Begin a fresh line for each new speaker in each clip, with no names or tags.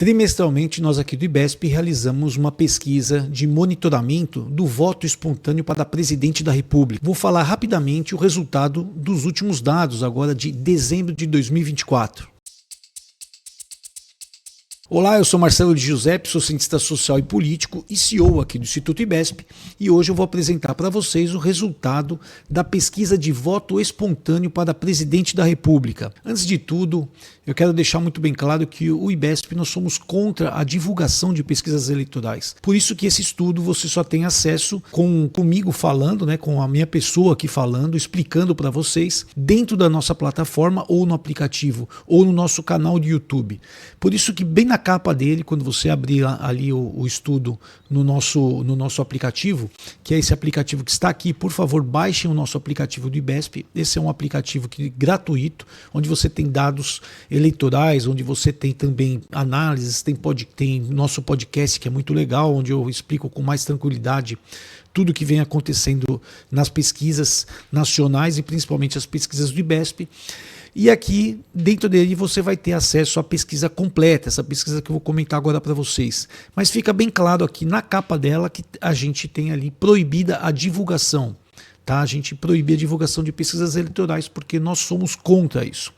Trimestralmente, nós aqui do IBESP realizamos uma pesquisa de monitoramento do voto espontâneo para presidente da República. Vou falar rapidamente o resultado dos últimos dados, agora de dezembro de 2024. Olá, eu sou Marcelo de Giuseppe, sou cientista social e político e CEO aqui do Instituto IBESP, e hoje eu vou apresentar para vocês o resultado da pesquisa de voto espontâneo para presidente da República. Antes de tudo, eu quero deixar muito bem claro que o IBESP nós somos contra a divulgação de pesquisas eleitorais. Por isso que esse estudo você só tem acesso comigo falando, com a minha pessoa aqui falando, explicando para vocês dentro da nossa plataforma ou no aplicativo ou no nosso canal de YouTube. Por isso que bem na capa dele, quando você abrir ali o estudo no nosso aplicativo, que é esse aplicativo que está aqui, por favor, baixem o nosso aplicativo do IBESP. Esse é um aplicativo gratuito, onde você tem dados eleitorais, onde você tem também análises, tem nosso podcast que é muito legal, onde eu explico com mais tranquilidade tudo que vem acontecendo nas pesquisas nacionais e principalmente as pesquisas do IBESP. E aqui, dentro dele, você vai ter acesso à pesquisa completa, essa pesquisa que eu vou comentar agora para vocês. Mas fica bem claro aqui na capa dela que a gente tem ali proibida a divulgação. Tá? A gente proíbe a divulgação de pesquisas eleitorais porque nós somos contra isso.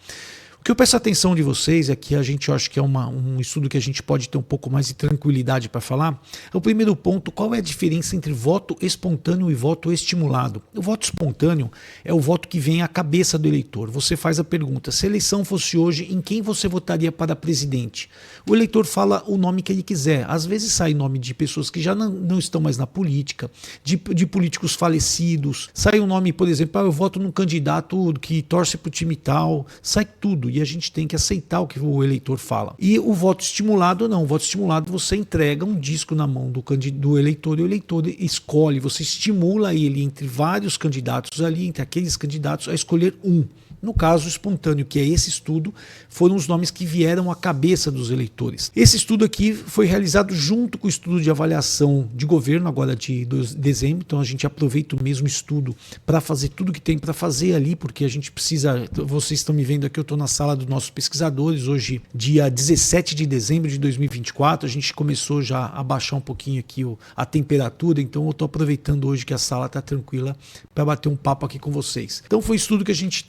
O que eu peço a atenção de vocês é que eu acho que é um estudo que a gente pode ter um pouco mais de tranquilidade para falar. O primeiro ponto, qual é a diferença entre voto espontâneo e voto estimulado? O voto espontâneo é o voto que vem à cabeça do eleitor. Você faz a pergunta, se a eleição fosse hoje, em quem você votaria para presidente? O eleitor fala o nome que ele quiser. Às vezes sai nome de pessoas que já não estão mais na política, de políticos falecidos. Sai um nome, por exemplo, eu voto num candidato que torce para o time tal. Sai tudo. E a gente tem que aceitar o que o eleitor fala. E o voto estimulado não. O voto estimulado você entrega um disco na mão do eleitor e o eleitor escolhe. Você estimula ele entre vários candidatos ali, entre aqueles candidatos, a escolher um. No caso espontâneo, que é esse estudo, foram os nomes que vieram à cabeça dos eleitores. Esse estudo aqui foi realizado junto com o estudo de avaliação de governo, agora de dezembro, então a gente aproveita o mesmo estudo para fazer tudo que tem para fazer ali, porque a gente precisa, vocês estão me vendo aqui, eu estou na sala dos nossos pesquisadores, hoje dia 17 de dezembro de 2024, a gente começou já a baixar um pouquinho aqui a temperatura, então eu estou aproveitando hoje que a sala está tranquila para bater um papo aqui com vocês. Então foi um estudo que a gente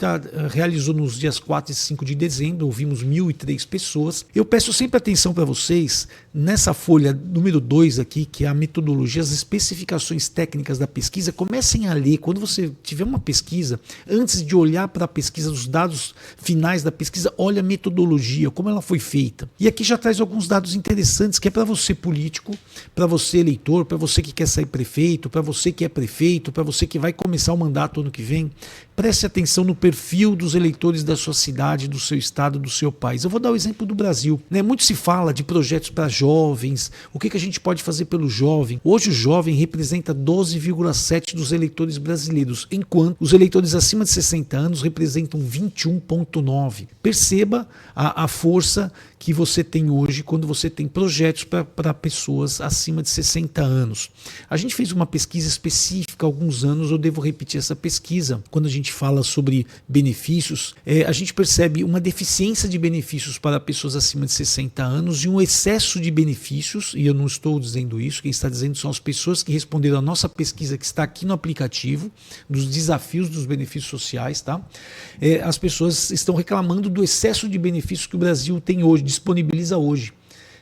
realizou nos dias 4 e 5 de dezembro, ouvimos 1.003 pessoas. Eu peço sempre atenção para vocês nessa folha número 2 aqui, que é a metodologia, as especificações técnicas da pesquisa. Comecem a ler, quando você tiver uma pesquisa, antes de olhar para a pesquisa, os dados finais da pesquisa, olha a metodologia, como ela foi feita. E aqui já traz alguns dados interessantes, que é para você político, para você eleitor, para você que quer sair prefeito, para você que é prefeito, para você que vai começar o mandato ano que vem. Preste atenção no perfil dos eleitores da sua cidade, do seu estado, do seu país. Eu vou dar o exemplo do Brasil. Muito se fala de projetos para jovens, o que a gente pode fazer pelo jovem. Hoje o jovem representa 12,7% dos eleitores brasileiros, enquanto os eleitores acima de 60 anos representam 21,9%. Perceba a força que você tem hoje quando você tem projetos para pessoas acima de 60 anos. A gente fez uma pesquisa específica há alguns anos, eu devo repetir essa pesquisa, quando a gente fala sobre benefícios, a gente percebe uma deficiência de benefícios para pessoas acima de 60 anos e um excesso de benefícios, e eu não estou dizendo isso, quem está dizendo são as pessoas que responderam à nossa pesquisa que está aqui no aplicativo, dos desafios dos benefícios sociais, tá? As pessoas estão reclamando do excesso de benefícios que o Brasil tem hoje, disponibiliza hoje.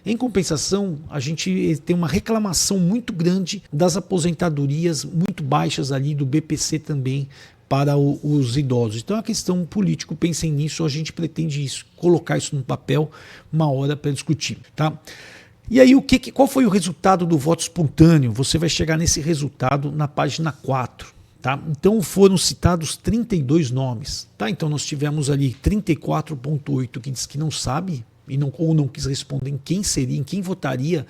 Em compensação, a gente tem uma reclamação muito grande das aposentadorias muito baixas ali do BPC também para os idosos. Então é uma questão política, pensem nisso, a gente pretende isso, colocar isso no papel uma hora para discutir, tá? E aí, qual foi o resultado do voto espontâneo? Você vai chegar nesse resultado na página 4. Tá? Então foram citados 32 nomes. Tá? Então nós tivemos ali 34,8% que diz que não sabe ou não quis responder em quem seria, em quem votaria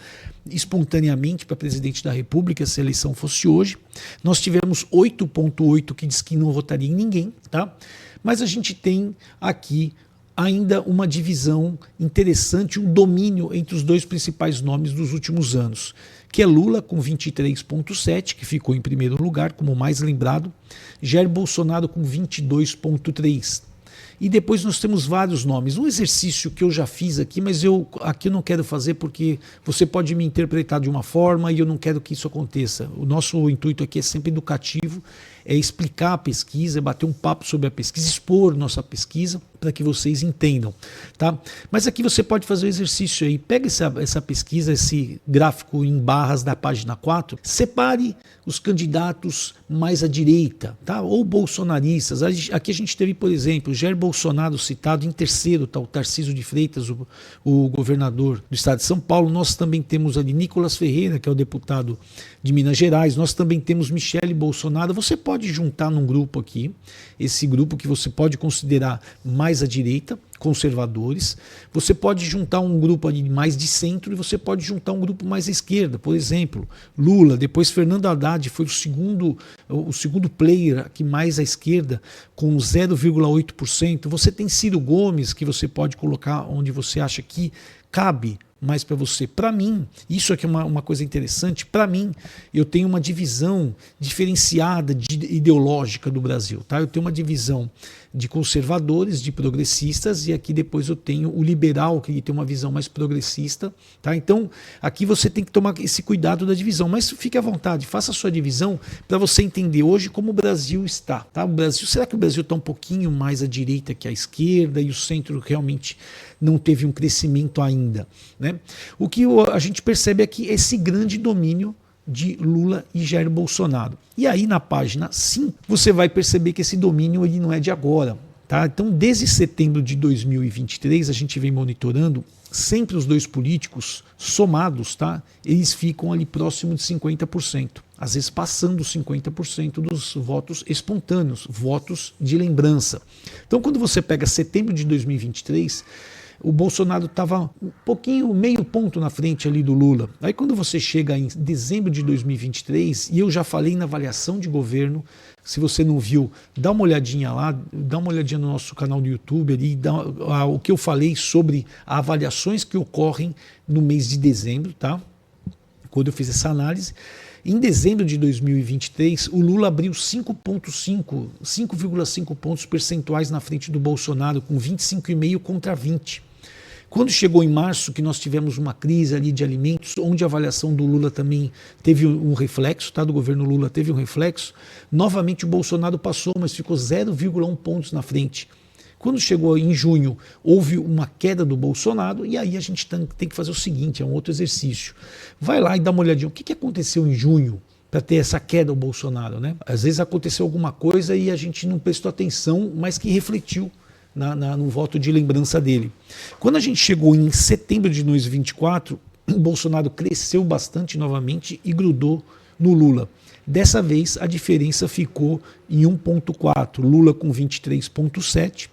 espontaneamente para presidente da República se a eleição fosse hoje. Nós tivemos 8,8% que diz que não votaria em ninguém. Tá? Mas a gente tem aqui ainda uma divisão interessante, um domínio entre os dois principais nomes dos últimos anos, que é Lula com 23,7%, que ficou em primeiro lugar, como mais lembrado, Jair Bolsonaro com 22,3%. E depois nós temos vários nomes. Um exercício que eu já fiz aqui, mas aqui eu não quero fazer porque você pode me interpretar de uma forma e eu não quero que isso aconteça. O nosso intuito aqui é sempre educativo, é explicar a pesquisa, é bater um papo sobre a pesquisa, expor nossa pesquisa para que vocês entendam, tá? Mas aqui você pode fazer o exercício aí, pega essa pesquisa, esse gráfico em barras da página 4, separe os candidatos mais à direita, tá? Ou bolsonaristas. Aqui a gente teve, por exemplo, Jair Bolsonaro citado em terceiro, tá? O Tarcísio de Freitas, o governador do estado de São Paulo. Nós também temos ali Nicolas Ferreira, que é o deputado de Minas Gerais. Nós também temos Michele Bolsonaro. Você pode juntar num grupo aqui, esse grupo que você pode considerar mais à direita, conservadores. Você pode juntar um grupo ali mais de centro e você pode juntar um grupo mais à esquerda. Por exemplo, Lula, depois Fernando Haddad foi o segundo player aqui mais à esquerda, com 0,8%. Você tem Ciro Gomes, que você pode colocar onde você acha que cabe mais para você. Para mim, isso aqui é uma coisa interessante, para mim, eu tenho uma divisão diferenciada ideológica do Brasil. Tá? Eu tenho uma divisão de conservadores, de progressistas, e aqui depois eu tenho o liberal, que tem uma visão mais progressista. Tá? Então, aqui você tem que tomar esse cuidado da divisão, mas fique à vontade, faça a sua divisão para você entender hoje como o Brasil está. Tá? Será que o Brasil está um pouquinho mais à direita que à esquerda e o centro realmente não teve um crescimento ainda? Né? O que a gente percebe é que esse grande domínio de Lula e Jair Bolsonaro. E aí na página 5 você vai perceber que esse domínio ele não é de agora. Tá? Então desde setembro de 2023 a gente vem monitorando sempre os dois políticos somados, tá? Eles ficam ali próximo de 50%. Às vezes passando 50% dos votos espontâneos, votos de lembrança. Então quando você pega setembro de 2023, o Bolsonaro estava um pouquinho, meio ponto na frente ali do Lula. Aí quando você chega em dezembro de 2023, e eu já falei na avaliação de governo, se você não viu, dá uma olhadinha lá, dá uma olhadinha no nosso canal do YouTube ali, o que eu falei sobre as avaliações que ocorrem no mês de dezembro, tá? Quando eu fiz essa análise. Em dezembro de 2023, o Lula abriu 5,5 pontos percentuais na frente do Bolsonaro, com 25,5 contra 20. Quando chegou em março, que nós tivemos uma crise ali de alimentos, onde a avaliação do Lula também teve um reflexo, tá? Do governo Lula teve um reflexo, novamente o Bolsonaro passou, mas ficou 0,1 pontos na frente. Quando chegou em junho, houve uma queda do Bolsonaro, e aí a gente tem que fazer o seguinte, é um outro exercício. Vai lá e dá uma olhadinha, o que aconteceu em junho para ter essa queda do Bolsonaro, né? Às vezes aconteceu alguma coisa e a gente não prestou atenção, mas que refletiu no voto de lembrança dele. Quando a gente chegou em setembro de 2024, o Bolsonaro cresceu bastante novamente e grudou no Lula. Dessa vez a diferença ficou em 1,4, Lula com 23,7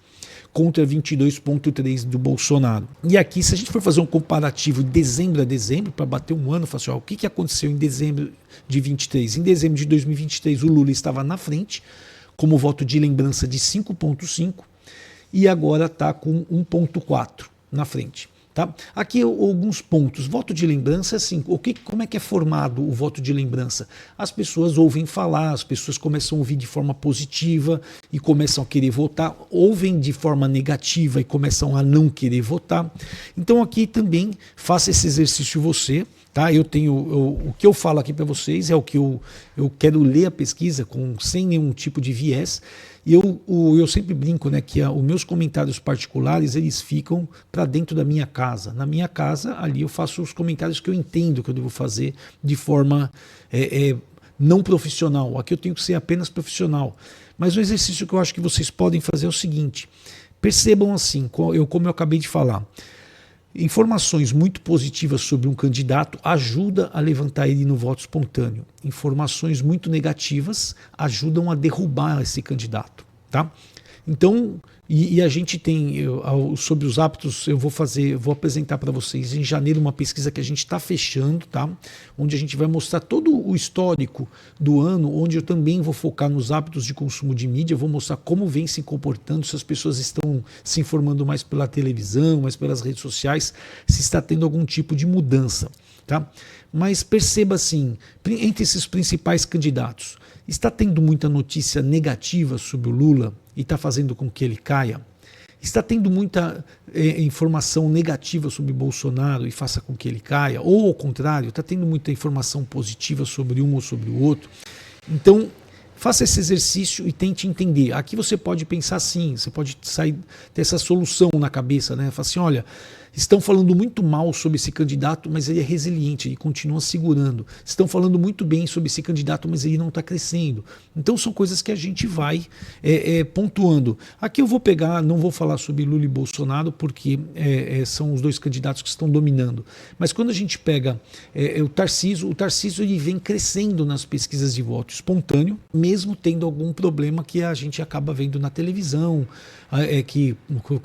contra 22,3 do Bolsonaro. E aqui, se a gente for fazer um comparativo de dezembro a dezembro, para bater um ano, falar assim, o que aconteceu em dezembro de 23? Em dezembro de 2023, o Lula estava na frente, como voto de lembrança de 5,5, e agora está com 1,4 na frente. Tá? Aqui alguns pontos. Voto de lembrança, assim, como é que é formado o voto de lembrança? As pessoas ouvem falar, as pessoas começam a ouvir de forma positiva e começam a querer votar, ouvem de forma negativa e começam a não querer votar. Então aqui também faça esse exercício você. Tá? O que eu falo aqui para vocês é o que eu quero ler a pesquisa sem nenhum tipo de viés. E eu sempre brinco, né, que os meus comentários particulares eles ficam para dentro da minha casa. Na minha casa, ali eu faço os comentários que eu entendo que eu devo fazer de forma não profissional. Aqui eu tenho que ser apenas profissional. Mas o exercício que eu acho que vocês podem fazer é o seguinte. Percebam assim, como eu acabei de falar. Informações muito positivas sobre um candidato ajuda a levantar ele no voto espontâneo. Informações muito negativas ajudam a derrubar esse candidato. Tá? Então, e a gente tem, sobre os hábitos, eu vou apresentar para vocês em janeiro uma pesquisa que a gente está fechando, tá? Onde a gente vai mostrar todo o histórico do ano, onde eu também vou focar nos hábitos de consumo de mídia, vou mostrar como vem se comportando, se as pessoas estão se informando mais pela televisão, mais pelas redes sociais, se está tendo algum tipo de mudança. Tá? Mas perceba assim, entre esses principais candidatos, está tendo muita notícia negativa sobre o Lula e está fazendo com que ele caia? está tendo muita informação negativa sobre Bolsonaro e faça com que ele caia, ou ao contrário, está tendo muita informação positiva sobre um ou sobre o outro. Então, faça esse exercício e tente entender. Aqui você pode pensar assim, você pode ter essa solução na cabeça, né? Fala assim, olha, estão falando muito mal sobre esse candidato, mas ele é resiliente, ele continua segurando. Estão falando muito bem sobre esse candidato, mas ele não está crescendo. Então são coisas que a gente vai pontuando. Aqui eu vou pegar, não vou falar sobre Lula e Bolsonaro, porque são os dois candidatos que estão dominando. Mas quando a gente pega o Tarcísio ele vem crescendo nas pesquisas de voto espontâneo, mesmo tendo algum problema que a gente acaba vendo na televisão, que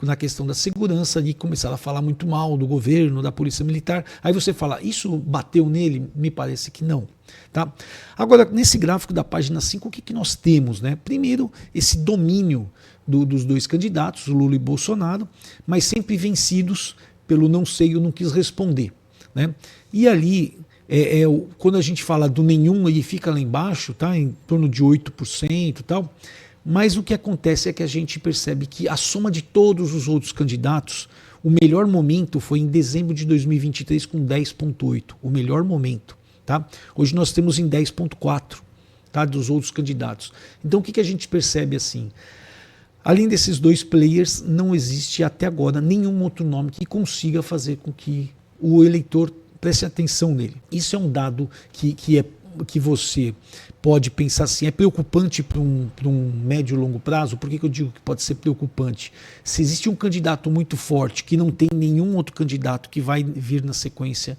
na questão da segurança, ali começaram a falar muito mal do governo, da polícia militar. Aí você fala, isso bateu nele? Me parece que não. Tá? Agora, nesse gráfico da página 5, o que nós temos? Né? Primeiro, esse domínio dos dois candidatos, Lula e Bolsonaro, mas sempre vencidos pelo não sei, eu não quis responder. Né? E ali, quando a gente fala do nenhum, ele fica lá embaixo, tá? Em torno de 8% e tal. Mas o que acontece é que a gente percebe que a soma de todos os outros candidatos, o melhor momento foi em dezembro de 2023 com 10,8%. O melhor momento. Tá? Hoje nós temos em 10,4%, tá? Dos outros candidatos. Então o que a gente percebe assim? Além desses dois players, não existe até agora nenhum outro nome que consiga fazer com que o eleitor preste atenção nele. Isso é um dado que você pode pensar assim, é preocupante para um médio e longo prazo? Por que eu digo que pode ser preocupante? Se existe um candidato muito forte que não tem nenhum outro candidato que vai vir na sequência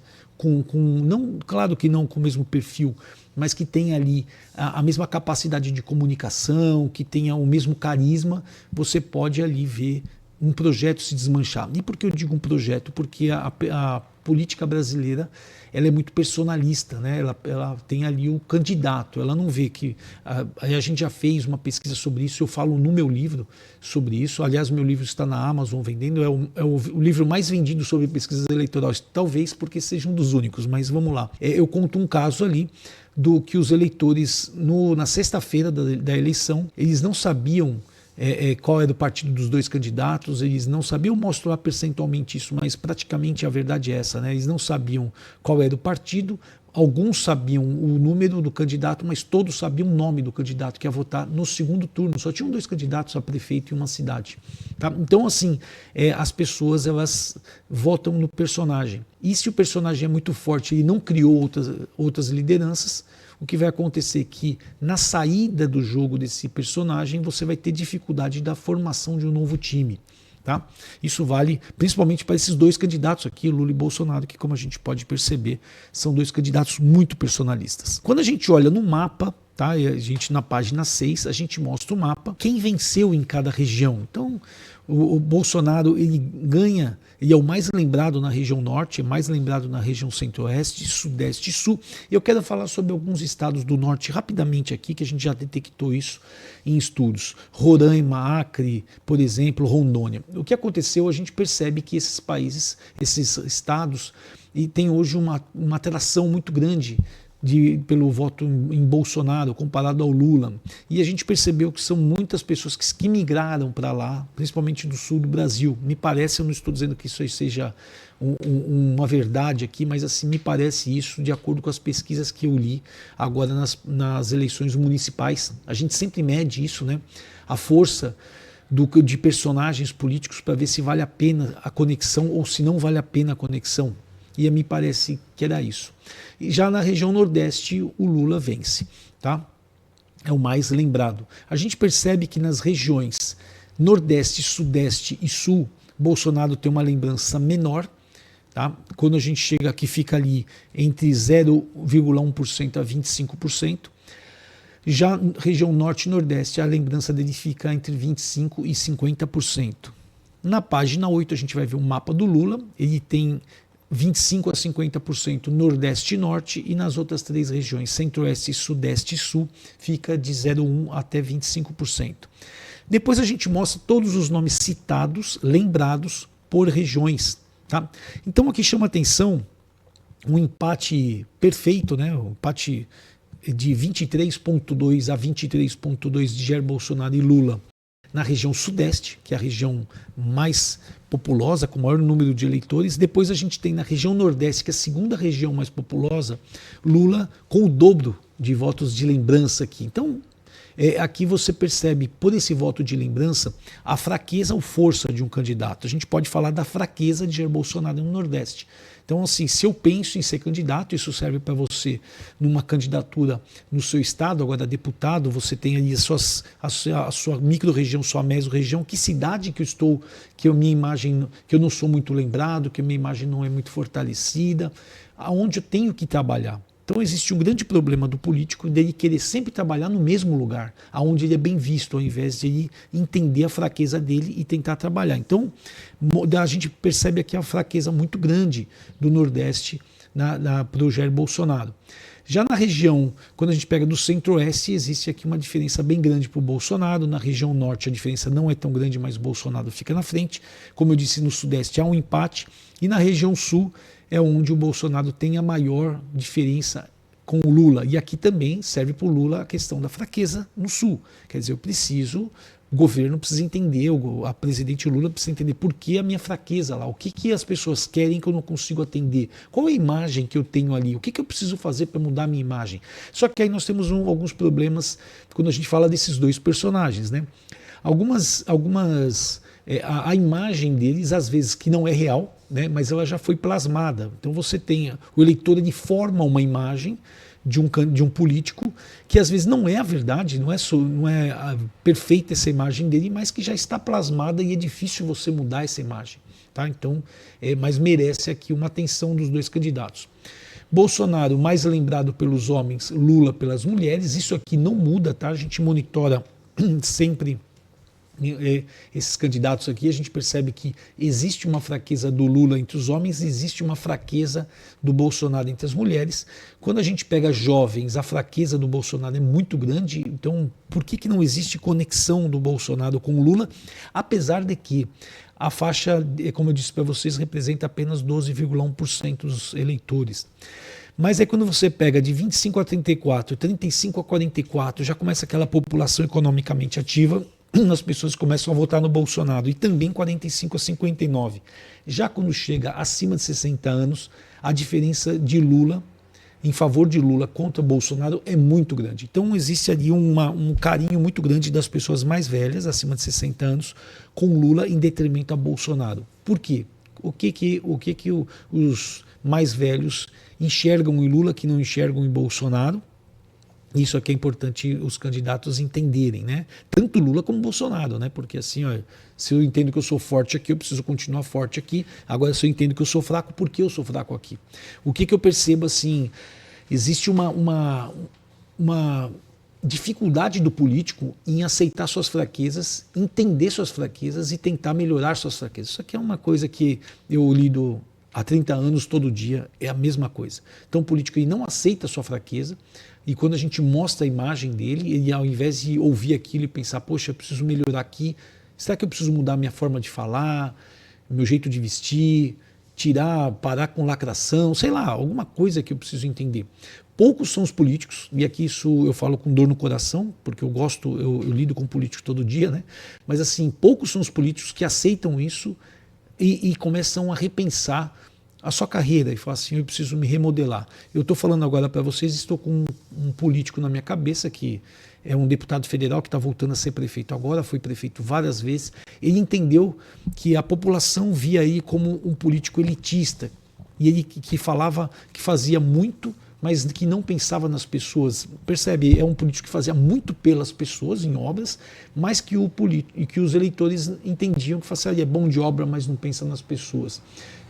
não, claro que não com o mesmo perfil, mas que tenha ali a mesma capacidade de comunicação, que tenha o mesmo carisma, você pode ali ver um projeto se desmanchar. E por que eu digo um projeto? Porque a política brasileira ela é muito personalista, né? Ela tem ali o candidato, ela não vê que... A gente já fez uma pesquisa sobre isso, eu falo no meu livro sobre isso, aliás, meu livro está na Amazon vendendo, é o livro mais vendido sobre pesquisas eleitorais, talvez porque seja um dos únicos, mas vamos lá. Eu conto um caso ali do que os eleitores, na sexta-feira da eleição, eles não sabiam qual era o partido dos dois candidatos, eles não sabiam, eu mostro lá percentualmente isso, mas praticamente a verdade é essa, né? Eles não sabiam qual era o partido, alguns sabiam o número do candidato, mas todos sabiam o nome do candidato que ia votar no segundo turno, só tinham dois candidatos a prefeito em uma cidade. Tá? Então assim, as pessoas elas votam no personagem, e se o personagem é muito forte e não criou outras lideranças, o que vai acontecer é que na saída do jogo desse personagem você vai ter dificuldade da formação de um novo time. Tá? Isso vale principalmente para esses dois candidatos aqui, Lula e Bolsonaro, que como a gente pode perceber, são dois candidatos muito personalistas. Quando a gente olha no mapa, tá? A gente na página 6, a gente mostra o mapa, quem venceu em cada região. Então, o Bolsonaro ele ganha, ele é o mais lembrado na região norte, é mais lembrado na região centro-oeste, sudeste e sul. Eu quero falar sobre alguns estados do norte rapidamente aqui, que a gente já detectou isso em estudos. Roraima, Acre, por exemplo, Rondônia. O que aconteceu, a gente percebe que esses países, esses estados, têm hoje uma atração muito grande pelo voto em Bolsonaro comparado ao Lula. E a gente percebeu que são muitas pessoas que migraram para lá, principalmente do sul do Brasil. Me parece, eu não estou dizendo que isso aí seja uma verdade aqui, mas assim me parece isso de acordo com as pesquisas que eu li agora nas eleições municipais. A gente sempre mede isso, né? A força de personagens políticos para ver se vale a pena a conexão ou se não vale a pena a conexão. E me parece que era isso. E já na região Nordeste, o Lula vence. Tá? É o mais lembrado. A gente percebe que nas regiões Nordeste, Sudeste e Sul, Bolsonaro tem uma lembrança menor. Tá? Quando a gente chega aqui, fica ali entre 0,1% a 25%. Já na região Norte e Nordeste, a lembrança dele fica entre 25% e 50%. Na página 8, a gente vai ver o mapa do Lula. Ele tem 25% a 50% Nordeste e Norte, e nas outras três regiões, Centro-Oeste, Sudeste e Sul, fica de 0,1% até 25%. Depois a gente mostra todos os nomes citados, lembrados por regiões. Tá? Então aqui chama atenção um empate perfeito, né? Um empate de 23,2 a 23,2 de Jair Bolsonaro e Lula na região sudeste, que é a região mais populosa, com o maior número de eleitores. Depois a gente tem na região nordeste, que é a segunda região mais populosa, Lula com o dobro de votos de lembrança aqui. Então, aqui você percebe, por esse voto de lembrança, a fraqueza ou força de um candidato. A gente pode falar da fraqueza de Jair Bolsonaro no Nordeste. Então, assim, se eu penso em ser candidato, isso serve para você numa candidatura no seu estado, agora deputado, você tem ali a sua micro-região, sua meso-região, que cidade que eu estou, que a minha imagem, que eu não sou muito lembrado, que a minha imagem não é muito fortalecida, aonde eu tenho que trabalhar. Então existe um grande problema do político dele querer sempre trabalhar no mesmo lugar, aonde ele é bem visto, ao invés de ele entender a fraqueza dele e tentar trabalhar. Então a gente percebe aqui a fraqueza muito grande do Nordeste para o Jair Bolsonaro. Já na região, quando a gente pega do Centro-Oeste, existe aqui uma diferença bem grande para o Bolsonaro. Na região Norte a diferença não é tão grande, mas o Bolsonaro fica na frente. Como eu disse, no Sudeste há um empate. E na região Sul é onde o Bolsonaro tem a maior diferença com o Lula. E aqui também serve para o Lula a questão da fraqueza no Sul. Quer dizer, o governo precisa entender, a presidente Lula precisa entender por que a minha fraqueza lá, o que as pessoas querem que eu não consigo atender, qual é a imagem que eu tenho ali, o que eu preciso fazer para mudar a minha imagem. Só que aí nós temos alguns problemas quando a gente fala desses dois personagens, né? A imagem deles, às vezes, que não é real, né, mas ela já foi plasmada. Então você tem, o eleitor ele forma uma imagem de um político que às vezes não é a verdade, não é perfeita essa imagem dele, mas que já está plasmada e é difícil você mudar essa imagem. Tá? Então, mas merece aqui uma atenção dos dois candidatos. Bolsonaro mais lembrado pelos homens, Lula pelas mulheres, isso aqui não muda, tá? A gente monitora sempre esses candidatos aqui, a gente percebe que existe uma fraqueza do Lula entre os homens, existe uma fraqueza do Bolsonaro entre as mulheres. Quando a gente pega jovens, a fraqueza do Bolsonaro é muito grande, então por que não existe conexão do Bolsonaro com o Lula? Apesar de que a faixa, como eu disse para vocês, representa apenas 12,1% dos eleitores. Mas aí quando você pega de 25 a 34, 35 a 44, já começa aquela população economicamente ativa, as pessoas começam a votar no Bolsonaro, e também 45 a 59. Já quando chega acima de 60 anos, a diferença de Lula, em favor de Lula contra Bolsonaro, é muito grande. Então existe ali um carinho muito grande das pessoas mais velhas, acima de 60 anos, com Lula em detrimento a Bolsonaro. Por quê? O que os mais velhos enxergam em Lula que não enxergam em Bolsonaro? Isso aqui é importante os candidatos entenderem, né? Tanto Lula como Bolsonaro, né? Porque assim, ó, se eu entendo que eu sou forte aqui, eu preciso continuar forte aqui. Agora, se eu entendo que eu sou fraco, por que eu sou fraco aqui? O que eu percebo, assim, existe uma dificuldade do político em aceitar suas fraquezas, entender suas fraquezas e tentar melhorar suas fraquezas. Isso aqui é uma coisa que eu lido há 30 anos, todo dia, é a mesma coisa. Então o político ele não aceita a sua fraqueza, e quando a gente mostra a imagem dele, ele ao invés de ouvir aquilo e pensar, poxa, eu preciso melhorar aqui, será que eu preciso mudar minha forma de falar, meu jeito de vestir, parar com lacração, sei lá, alguma coisa que eu preciso entender. Poucos são os políticos, e aqui isso eu falo com dor no coração, porque eu lido com políticos todo dia, né? Mas assim, poucos são os políticos que aceitam isso e começam a repensar a sua carreira e falar assim, eu preciso me remodelar. Eu estou falando agora para vocês, estou com um político na minha cabeça que é um deputado federal que está voltando a ser prefeito agora, foi prefeito várias vezes. Ele entendeu que a população via ele como um político elitista, e ele que falava que fazia muito, mas que não pensava nas pessoas. Percebe? É um político que fazia muito pelas pessoas em obras, mas que os eleitores entendiam que é bom de obra, mas não pensa nas pessoas.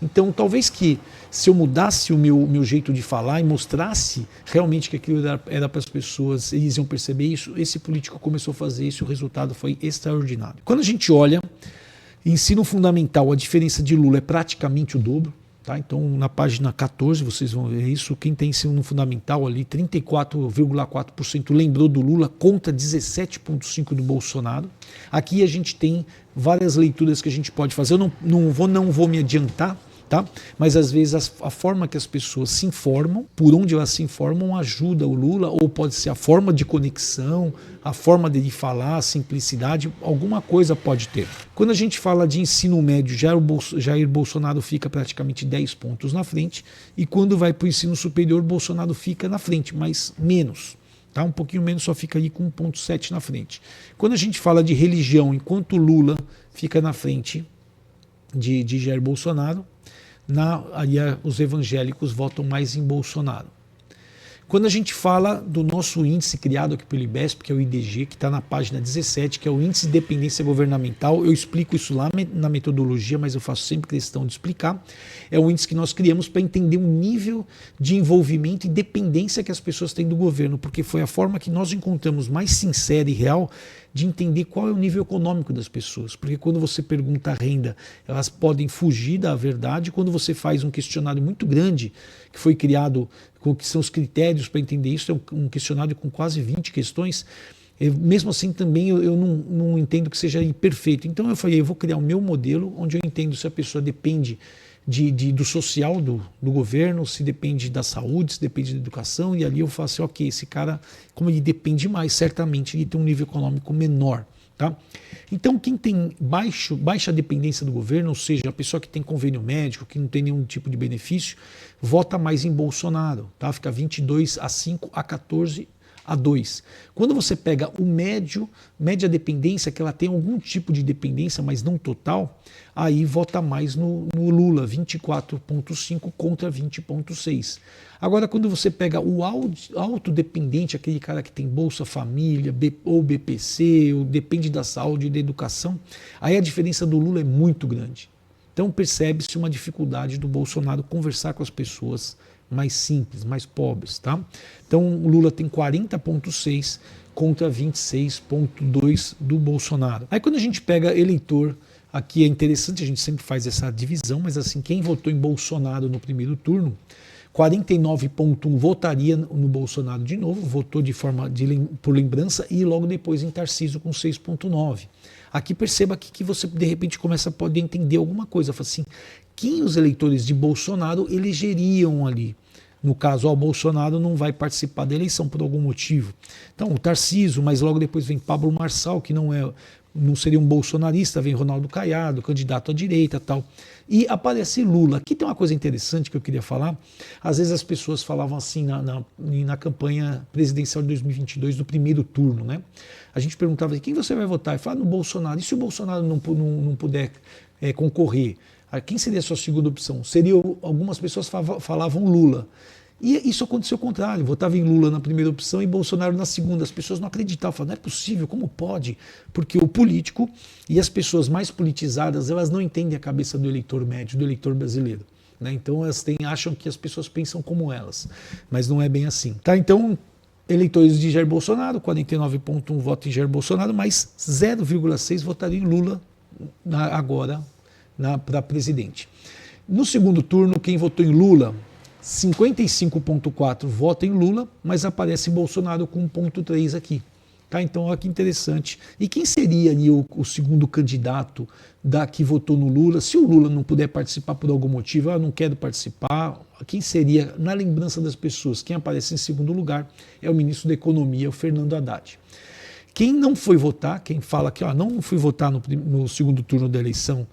Então, talvez que se eu mudasse o meu jeito de falar e mostrasse realmente que aquilo era para as pessoas, eles iam perceber isso, esse político começou a fazer isso e o resultado foi extraordinário. Quando a gente olha, ensino fundamental, a diferença de Lula é praticamente o dobro. Tá? Então, na página 14, vocês vão ver isso. Quem tem ensino fundamental ali, 34,4% lembrou do Lula contra 17,5% do Bolsonaro. Aqui a gente tem várias leituras que a gente pode fazer. Eu não vou me adiantar, Tá? Mas às vezes a forma que as pessoas se informam, por onde elas se informam, ajuda o Lula, ou pode ser a forma de conexão, a forma dele falar, a simplicidade, alguma coisa pode ter. Quando a gente fala de ensino médio, Jair Bolsonaro fica praticamente 10 pontos na frente, e quando vai para o ensino superior, Bolsonaro fica na frente, mas menos. Tá? Um pouquinho menos, só fica ali com 1,7 na frente. Quando a gente fala de religião, enquanto Lula fica na frente de Jair Bolsonaro, os evangélicos votam mais em Bolsonaro. Quando a gente fala do nosso índice criado aqui pelo IBESP, que é o IDG, que está na página 17, que é o Índice de Dependência Governamental, eu explico isso lá na metodologia, mas eu faço sempre questão de explicar. É um índice que nós criamos para entender o nível de envolvimento e dependência que as pessoas têm do governo, porque foi a forma que nós encontramos mais sincera e real de entender qual é o nível econômico das pessoas. Porque quando você pergunta a renda, elas podem fugir da verdade. Quando você faz um questionário muito grande, que foi criado, que são os critérios para entender isso, é um questionário com quase 20 questões, mesmo assim também eu não entendo que seja perfeito. Então eu falei, eu vou criar o meu modelo, onde eu entendo se a pessoa depende do social do governo, se depende da saúde, se depende da educação, e ali eu faço assim, ok, esse cara, como ele depende mais, certamente ele tem um nível econômico menor. Tá? Então quem tem baixa dependência do governo, ou seja, a pessoa que tem convênio médico, que não tem nenhum tipo de benefício, vota mais em Bolsonaro, tá? Fica 22-5 a 14-2. Quando você pega o média dependência, que ela tem algum tipo de dependência, mas não total, aí vota mais no Lula, 24,5 contra 20,6. Agora, quando você pega o autodependente, aquele cara que tem Bolsa Família, ou BPC, ou depende da saúde e da educação, aí a diferença do Lula é muito grande. Então percebe-se uma dificuldade do Bolsonaro conversar com as pessoas mais simples, mais pobres. Tá? Então o Lula tem 40,6 contra 26,2 do Bolsonaro. Aí quando a gente pega eleitor, aqui é interessante, a gente sempre faz essa divisão, mas assim, quem votou em Bolsonaro no primeiro turno, 49,1 votaria no Bolsonaro de novo, votou por lembrança, e logo depois em Tarcísio com 6,9. Aqui perceba que você de repente começa a poder entender alguma coisa. Fala assim, quem os eleitores de Bolsonaro elegeriam ali? No caso, o Bolsonaro não vai participar da eleição por algum motivo. Então, o Tarcísio, mas logo depois vem Pablo Marçal, que não seria um bolsonarista, vem Ronaldo Caiado, candidato à direita, tal. E aparece Lula. Aqui tem uma coisa interessante que eu queria falar. Às vezes as pessoas falavam assim na campanha presidencial de 2022, do primeiro turno, né? A gente perguntava, quem você vai votar? E falava, no Bolsonaro. E se o Bolsonaro não puder concorrer? Quem seria a sua segunda opção? Algumas pessoas falavam Lula. E isso aconteceu ao contrário, votava em Lula na primeira opção e Bolsonaro na segunda. As pessoas não acreditavam, falavam, não é possível, como pode? Porque o político e as pessoas mais politizadas, elas não entendem a cabeça do eleitor médio, do eleitor brasileiro. Né? Então elas acham que as pessoas pensam como elas, mas não é bem assim. Tá? Então, eleitores de Jair Bolsonaro, 49,1 votam em Jair Bolsonaro, mas 0,6 votariam em Lula agora para presidente. No segundo turno, quem votou em Lula, 55,4 vota em Lula, mas aparece Bolsonaro com 1,3 aqui. Tá? Então, olha que interessante. E quem seria ali o segundo candidato que votou no Lula? Se o Lula não puder participar por algum motivo, eu não quero participar, quem seria, na lembrança das pessoas, quem aparece em segundo lugar é o ministro da Economia, o Fernando Haddad. Quem não foi votar, quem fala que não fui votar no segundo turno da eleição,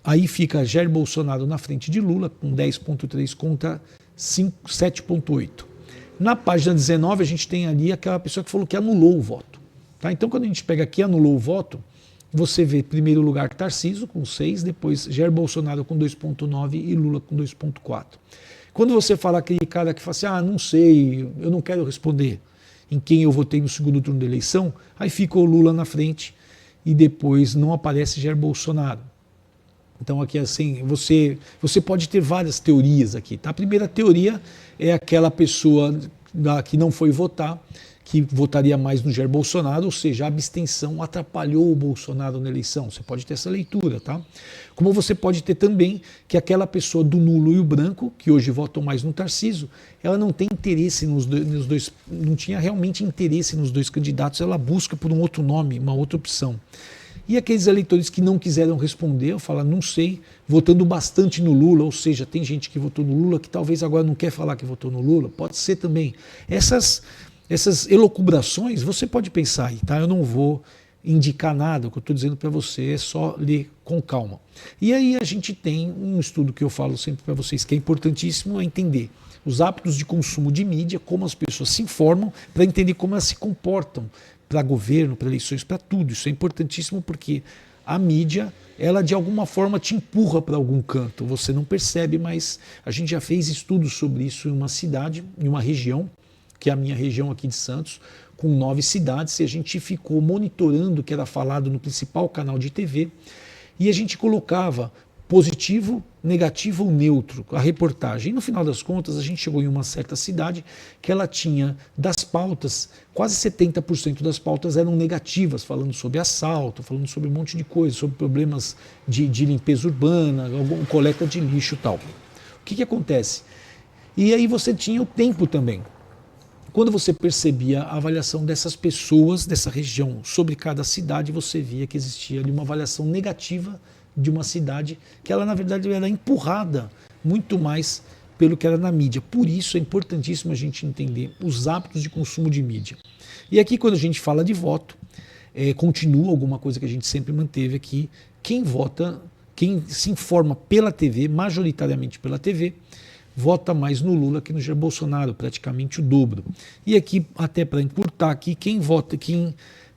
aí fica Jair Bolsonaro na frente de Lula, com 10,3 contra 7,8. Na página 19, a gente tem ali aquela pessoa que falou que anulou o voto. Tá? Então, quando a gente pega aqui anulou o voto, você vê, em primeiro lugar, Tarcísio com 6, depois Jair Bolsonaro com 2,9 e Lula com 2,4. Quando você fala aquele cara que fala assim, não sei, eu não quero responder em quem eu votei no segundo turno da eleição, aí fica o Lula na frente e depois não aparece Jair Bolsonaro. Então aqui assim, você pode ter várias teorias aqui. Tá? A primeira teoria é aquela pessoa que não foi votar, que votaria mais no Jair Bolsonaro, ou seja, a abstenção atrapalhou o Bolsonaro na eleição. Você pode ter essa leitura, tá? Como você pode ter também que aquela pessoa do nulo e o branco, que hoje votam mais no Tarcísio, ela não tem interesse nos dois, não tinha realmente interesse nos dois candidatos, ela busca por um outro nome, uma outra opção. E aqueles eleitores que não quiseram responder, eu falo, não sei, votando bastante no Lula, ou seja, tem gente que votou no Lula que talvez agora não quer falar que votou no Lula, pode ser também. Essas elucubrações, você pode pensar aí, tá? Eu não vou indicar nada, o que eu estou dizendo para você é só ler com calma. E aí a gente tem um estudo que eu falo sempre para vocês que é importantíssimo, é entender os hábitos de consumo de mídia, como as pessoas se informam, para entender como elas se comportam para governo, para eleições, para tudo. Isso é importantíssimo porque a mídia, ela de alguma forma te empurra para algum canto. Você não percebe, mas a gente já fez estudos sobre isso em uma cidade, em uma região, que é a minha região aqui de Santos, com 9 cidades, e a gente ficou monitorando o que era falado no principal canal de TV, e a gente colocava positivo, negativo ou neutro, a reportagem. E no final das contas, a gente chegou em uma certa cidade que ela tinha das pautas, quase 70% das pautas eram negativas, falando sobre assalto, falando sobre um monte de coisa, sobre problemas de limpeza urbana, coleta de lixo e tal. O que acontece? E aí você tinha o tempo também. Quando você percebia a avaliação dessas pessoas, dessa região, sobre cada cidade, você via que existia ali uma avaliação negativa de uma cidade que ela, na verdade, era empurrada muito mais pelo que era na mídia. Por isso é importantíssimo a gente entender os hábitos de consumo de mídia. E aqui, quando a gente fala de voto, continua alguma coisa que a gente sempre manteve aqui, quem vota, quem se informa pela TV, majoritariamente pela TV, vota mais no Lula que no Jair Bolsonaro, praticamente o dobro. E aqui, até para encurtar aqui, quem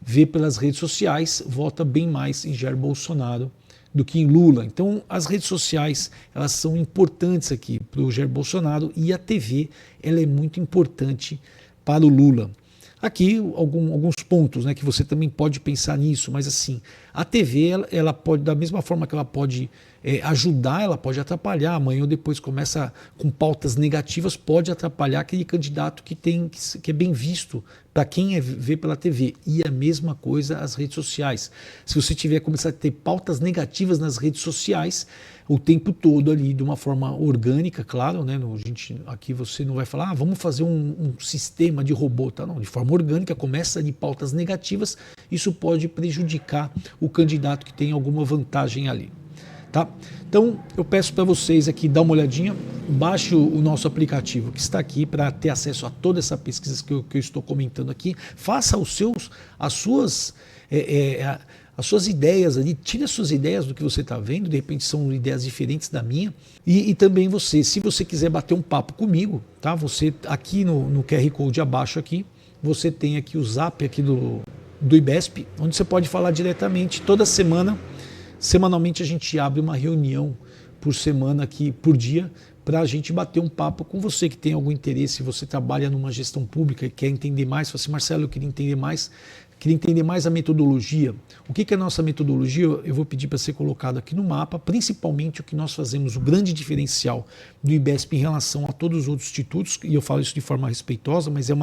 vê pelas redes sociais, vota bem mais em Jair Bolsonaro do que em Lula. Então, as redes sociais, elas são importantes aqui para o Jair Bolsonaro e a TV, ela é muito importante para o Lula. Aqui, alguns pontos, né, que você também pode pensar nisso, mas assim, a TV, ela pode, da mesma forma que ela pode ajudar, ela pode atrapalhar. Amanhã ou depois começa com pautas negativas, pode atrapalhar aquele candidato que é bem visto para quem vê pela TV. E a mesma coisa as redes sociais. Se você começar a ter pautas negativas nas redes sociais, o tempo todo ali, de uma forma orgânica, claro, né? Aqui você não vai falar, vamos fazer um sistema de robô, tá? Não, de forma orgânica, começa de pautas negativas, isso pode prejudicar o candidato que tem alguma vantagem ali. Tá? Então eu peço para vocês aqui dar uma olhadinha, baixe o nosso aplicativo que está aqui para ter acesso a toda essa pesquisa que eu estou comentando aqui, faça as suas ideias ali, tire as suas ideias do que você está vendo, de repente são ideias diferentes da minha, e também você, se você quiser bater um papo comigo, tá? Você aqui no QR Code abaixo aqui, você tem aqui o zap aqui do IBESP, onde você pode falar diretamente toda semana. Semanalmente a gente abre uma reunião por semana aqui, por dia, para a gente bater um papo com você que tem algum interesse, você trabalha numa gestão pública e quer entender mais, fala assim, Marcelo, eu queria entender mais a metodologia. O que é a nossa metodologia? Eu vou pedir para ser colocado aqui no mapa, principalmente o que nós fazemos, o grande diferencial do IBESP em relação a todos os outros institutos, e eu falo isso de forma respeitosa, mas é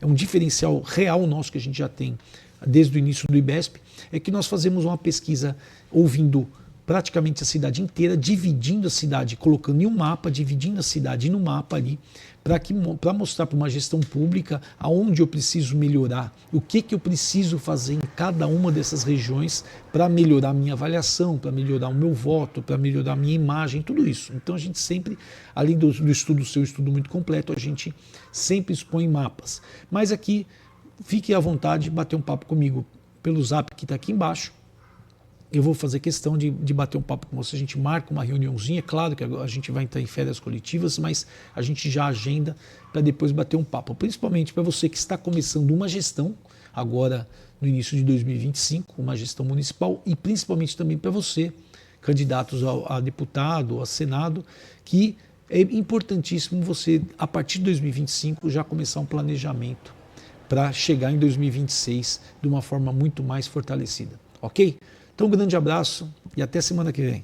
um diferencial real nosso que a gente já tem desde o início do IBESP, é que nós fazemos uma pesquisa ouvindo praticamente a cidade inteira, dividindo a cidade, colocando em um mapa, dividindo a cidade no mapa ali, para mostrar para uma gestão pública aonde eu preciso melhorar, o que eu preciso fazer em cada uma dessas regiões para melhorar a minha avaliação, para melhorar o meu voto, para melhorar a minha imagem, tudo isso. Então a gente sempre, além do estudo, seu estudo muito completo, a gente sempre expõe mapas. Mas aqui, fique à vontade de bater um papo comigo pelo zap que está aqui embaixo. Eu vou fazer questão de bater um papo com você. A gente marca uma reuniãozinha, claro que a gente vai entrar em férias coletivas, mas a gente já agenda para depois bater um papo. Principalmente para você que está começando uma gestão, agora no início de 2025, uma gestão municipal, e principalmente também para você, candidatos a deputado, a senado, que é importantíssimo você, a partir de 2025, já começar um planejamento para chegar em 2026 de uma forma muito mais fortalecida, ok? Então um grande abraço e até semana que vem.